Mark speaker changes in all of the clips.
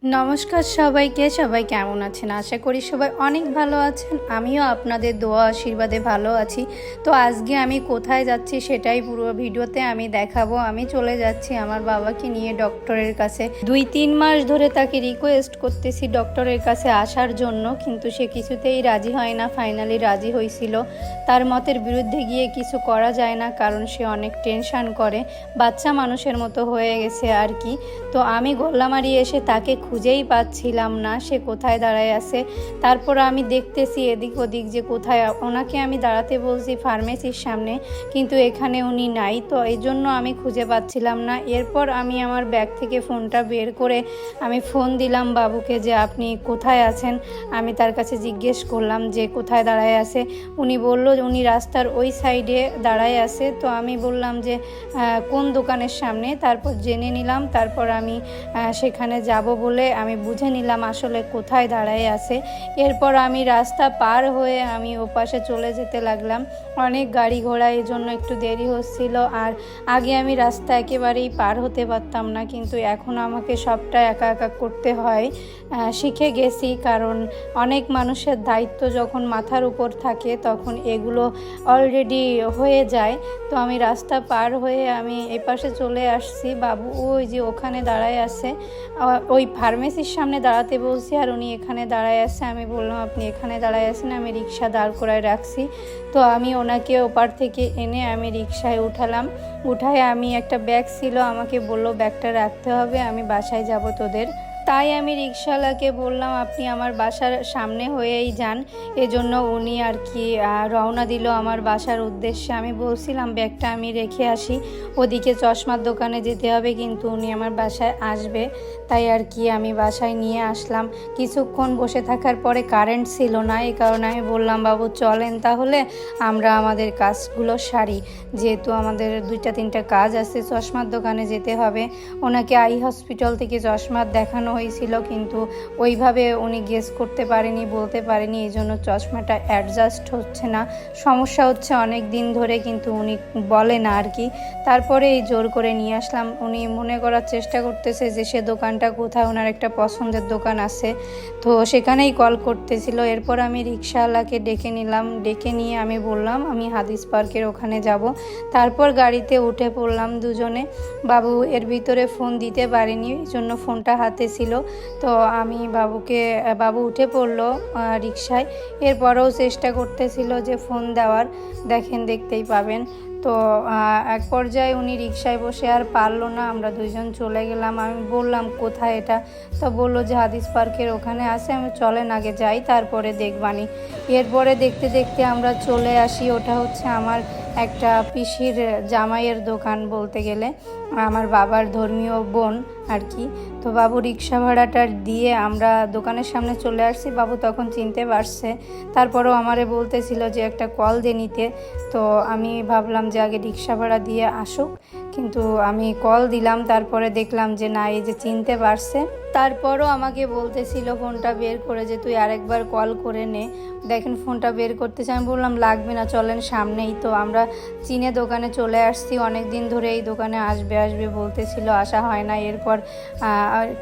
Speaker 1: নমস্কার সবাইকে। সবাই কেমন আছেন? আশা করি সবাই অনেক ভালো আছেন। আমিও আপনাদের দোয়া আশীর্বাদে ভালো আছি। তো আজকে আমি কোথায় যাচ্ছি সেটাই পুরো ভিডিওতে আমি দেখাবো। আমি চলে যাচ্ছি আমার বাবাকে নিয়ে ডক্টরের কাছে। 2-3 মাস ধরে তাকে রিকোয়েস্ট করতেছি ডক্টরের কাছে আসার জন্য, কিন্তু সে কিছুতেই রাজি হয় না। ফাইনালি রাজি হয়েছিল। তার মতের বিরুদ্ধে গিয়ে কিছু করা যায় না, কারণ সে অনেক টেনশান করে, বাচ্চা মানুষের মতো হয়ে গেছে আর কি। তো আমি গোল্লামারি এসে তাকে খুঁজেই পাচ্ছিলাম না, সে কোথায় দাঁড়ায় আছে। তারপর আমি দেখতেছি এদিক ওদিক যে কোথায়, ওনাকে আমি দাঁড়াতে বলছি ফার্মেসির সামনে, কিন্তু এখানে উনি নাই। তো এই জন্য আমি খুঁজে পাচ্ছিলাম না। এরপর আমি আমার ব্যাগ থেকে ফোনটা বের করে আমি ফোন দিলাম বাবুকে যে আপনি কোথায় আছেন। আমি তার কাছে জিজ্ঞেস করলাম যে কোথায় দাঁড়ায় আছে। উনি বলল উনি রাস্তার ওই সাইডে দাঁড়ায় আছে। তো আমি বললাম যে কোন দোকানের সামনে। তারপর জেনে নিলাম, তারপর আমি সেখানে যাব বলে আমি বুঝে নিলাম আসলে কোথায় দাঁড়ায় আছে। এরপর আমি রাস্তা পার হয়ে আমি ওপাশে চলে যেতে লাগলাম। অনেক গাড়ি ঘোড়া, এই জন্য একটু দেরি হচ্ছিল। আর আগে আমি রাস্তা একেবারেই পার হতে পারতাম না, কিন্তু এখন আমাকে সবটা একা একা করতে হয়। শিখে গেছি, কারণ অনেক মানুষের দায়িত্ব যখন মাথার উপর থাকে তখন এগুলো অলরেডি হয়ে যায়। তো আমি রাস্তা পার হয়ে আমি এপাশে চলে আসছি। বাবু ওই যে ওখানে দাঁড়ায় আছে, ওই ফার্মেসির সামনে দাঁড়াতে বলছি, আর উনি এখানে দাঁড়ায় আছে। আমি বললাম আপনি এখানে দাঁড়ায় আছেন, আমি রিক্সা দাঁড় করায় রাখছি। তো আমি ওনাকে ওপার থেকে এনে আমি রিক্সায় উঠালাম। উঠায় আমি একটা ব্যাগ ছিল, আমাকে বলল ব্যাগটা রাখতে হবে, আমি বাসায় যাব তোদের। তাই আমি রিক্সাওয়ালাকে বললাম আপনি আমার বাসার সামনে হয়েই যান। এজন্য উনি আর কি রওনা দিল আমার বাসার উদ্দেশ্যে। আমি বলছিলাম ব্যাগটা আমি রেখে আসি, ওদিকে চশমার দোকানে যেতে হবে, কিন্তু উনি আমার বাসায় আসবে। তাই আর কি আমি বাসায় নিয়ে আসলাম। কিছুক্ষণ বসে থাকার পরে কারেন্ট ছিল না, এই কারণে আমি বললাম বাবু চলেন তাহলে আমরা আমাদের কাজগুলো সারি, যেহেতু আমাদের 2-3টা কাজ আছে। চশমার দোকানে যেতে হবে। ওনাকে আই হসপিটাল থেকে চশমা দেখানো হয়েছিল, কিন্তু ওইভাবে উনি গেস করতে পারেনি, বলতে পারেনি, এই জন্য চশমাটা অ্যাডজাস্ট হচ্ছে না। সমস্যা হচ্ছে অনেক দিন ধরে, কিন্তু উনি বলে না আর কি। তারপরে এই জোর করে নিয়ে আসলাম। উনি মনে করার চেষ্টা করতেছে যে সে দোকানটা কোথায়, ওনার একটা পছন্দের দোকান আছে, তো সেখানেই কল করতেছিল। এরপর আমি রিক্সাওয়ালাকে ডেকে নিলাম, ডেকে নিয়ে আমি বললাম আমি হাদিস পার্কের ওখানে যাব। তারপর গাড়িতে উঠে পড়লাম দুজনে। বাবু এর ভিতরে ফোন দিতে পারেনি, এই জন্য ফোনটা হাতে ছিল। তো আমি বাবু উঠে পড়লো রিক্সায়। এরপরেও চেষ্টা করতেছিল যে ফোন দেওয়ার, দেখতেই পাবেন। তো এক পর্যায়ে উনি রিক্সায় বসে আর পারলো না, আমরা দুইজন চলে গেলাম। আমি বললাম কোথায় এটা, তো বললো যে হাদিস পার্কের ওখানে আছে। আমি চলেন আগে যাই, তারপরে দেখবানি। এরপরে দেখতে দেখতে আমরা চলে আসি। ওটা হচ্ছে আমার একটা পিসির জামাইয়ের দোকান বলতে গেলে, আমার বাবার ধর্মীয় বোন আর কি। তো বাবু রিক্সা ভাড়াটা দিয়ে আমরা দোকানের সামনে চলে আসছি। বাবু তখন চিনতে পারছে, তারপরেও আমারে বলতেছিল যে একটা কল দিয়ে নিতে। তো আমি ভাবলাম যে আগে রিক্সা ভাড়া দিয়ে আসুক, কিন্তু আমি কল দিলাম। তারপরে দেখলাম যে না, এই যে চিনতে পারছে। তারপরও আমাকে বলতেছিল ফোনটা বের করে যে তুই আরেকবার কল করে নে। দেখেন ফোনটা বের করতেছে। আমি বললাম লাগবে না, চলেন সামনেই তো। আমরা চিনে দোকানে চলে আসছি। অনেক দিন ধরে এই দোকানে আসবে বলতেছিল, আসা হয় না। এরপর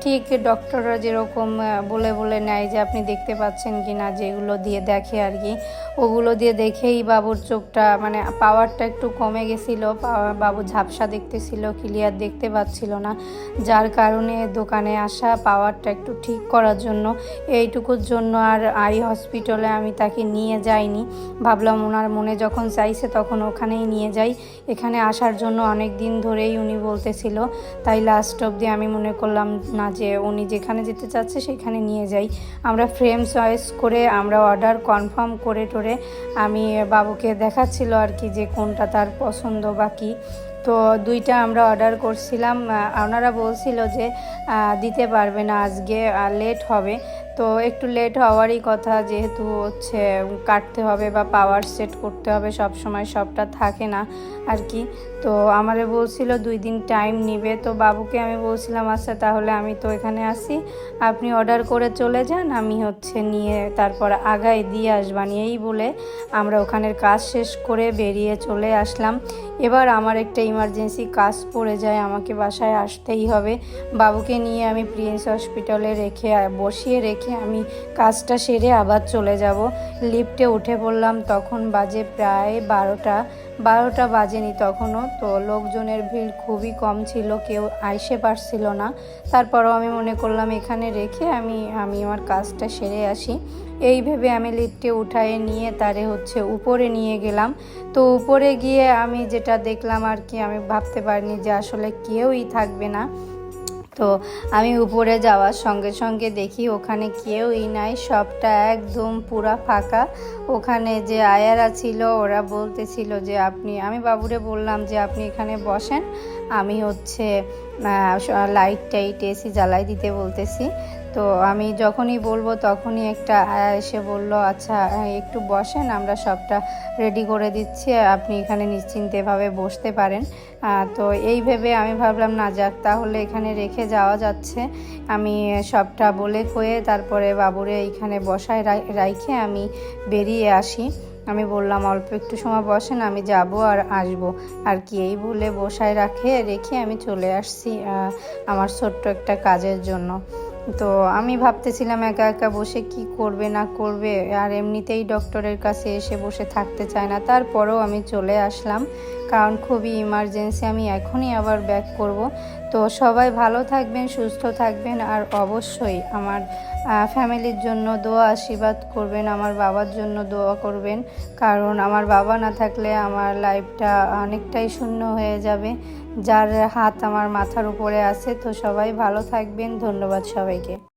Speaker 1: ঠিক ডক্টররা যেরকম বলে নেয় যে আপনি দেখতে পাচ্ছেন কি না, যেগুলো দিয়ে দেখে আর কি, ওগুলো দিয়ে দেখেই বাবুর চোখটা মানে পাওয়ারটা একটু কমে গেছিলো। বাবু ঝাপসা দেখতেছিল, ক্লিয়ার দেখতে পাচ্ছিল না, যার কারণে দোকানে আসা, পাওয়ারটা একটু ঠিক করার জন্য। এইটুকুর জন্য আর আই হসপিটালে আমি তাকে নিয়ে যাইনি। ভাবলাম ওনার মনে যখন চাইছে তখন ওখানেই নিয়ে যাই। এখানে আসার জন্য অনেক দিন ধরেই উনি বলতেছিল, তাই লাস্ট অবধি আমি মনে করলাম না যে উনি যেখানে যেতে চাচ্ছে সেখানে নিয়ে যাই। আমরা ফ্রেম চয়েস করে আমরা অর্ডার কনফার্ম করে আমি বাবুকে দেখাচ্ছিল আর কি যে কোনটা তার পছন্দ বা কী। তো 2টা আমরা অর্ডার করছিলাম। ওনারা বলছিল যে দিতে পারবে না আজকে, লেট হবে। তো তো একটু লেট হওয়ারই কথা, যেহেতু হচ্ছে কাটতে হবে বা পাওয়ার সেট করতে হবে, সব সময় সবটা থাকে না আর কি। তো আমারে বলছিল 2 দিন টাইম নেবে। তো বাবুকে আমি বলছিলাম আচ্ছা তাহলে আমি তো এখানে আসি, আপনি অর্ডার করে চলে যান, আমি হচ্ছে নিয়ে তারপর আগায় দিয়ে আসবানি। এই বলে আমরা ওখানের কাজ শেষ করে বেরিয়ে চলে আসলাম। এবার আমার একটা ইমার্জেন্সি কাজ পড়ে যায়, আমাকে বাসায় আসতেই হবে। বাবুকে নিয়ে আমি প্রিন্স হসপিটালে বসিয়ে রেখে আমি কাজটা সেরে আবার চলে যাব। লিফটে উঠে পড়লাম, তখন বাজে প্রায় 12টা বাজেনি তখনও। তো লোকজনের ভিড় খুবই কম ছিল, কেউ আইসে পারছিল না। তারপরও আমি মনে করলাম এখানে রেখে আমি আমার কাজটা সেরে আসি। এই ভেবে আমি লিফটে উঠায়ে নিয়ে তারে হচ্ছে উপরে নিয়ে গেলাম। তো উপরে গিয়ে আমি যেটা দেখলাম আর কি, আমি ভাবতে পারিনি যে আসলে কেউই থাকবে না। তো আমি উপরে যাওয়ার সঙ্গে সঙ্গে দেখি ওখানে কেউই নাই, সবটা একদম পুরা ফাঁকা। ওখানে যে আয়ারা ছিল ওরা বলতেছিল যে আমি বাবুরে বললাম যে আপনি এখানে বসেন, আমি হচ্ছে লাইট টাইট এসি জ্বালাই দিতে বলতেছি। তো আমি যখনই বলবো তখনই একটা আয়া এসে বলল আচ্ছা একটু বসেন, আমরা সবটা রেডি করে দিচ্ছি, আপনি এখানে নিশ্চিন্তেভাবে বসতে পারেন। তো এই ভেবে আমি ভাবলাম না যাক তাহলে এখানে রেখে যাওয়া যাচ্ছে। আমি সবটা বলে কয়ে তারপরে বাবুরে এইখানে বসায় রাইখে আমি বেরিয়ে আসি। আমি বললাম অল্প একটু সময় বসেন, আমি যাব আর আসবো আর কি। এই বলে বসায় রেখে আমি চলে আসছি আমার ছোট্ট একটা কাজের জন্য। তো আমি ভাবতেছিলাম একা একা বসে কি করবে না করবে, আর এমনিতেই ডক্টরের কাছে এসে বসে থাকতে চায় না। তারপরেও আমি চলে আসলাম, কারণ খুবই ইমার্জেন্সি, আমি এখনই আবার ব্যাক করব। তো সবাই ভালো থাকবেন, সুস্থ থাকবেন, আর অবশ্যই আমার ফ্যামিলির জন্য দোয়া আশীর্বাদ করবেন, আমার বাবার জন্য দোয়া করবেন, কারণ আমার বাবা না থাকলে আমার লাইফটা অনেকটাই শূন্য হয়ে যাবে, যার হাত আমার মাথার উপরে আছে। তো সবাই ভালো থাকবেন, ধন্যবাদ সবাইকে।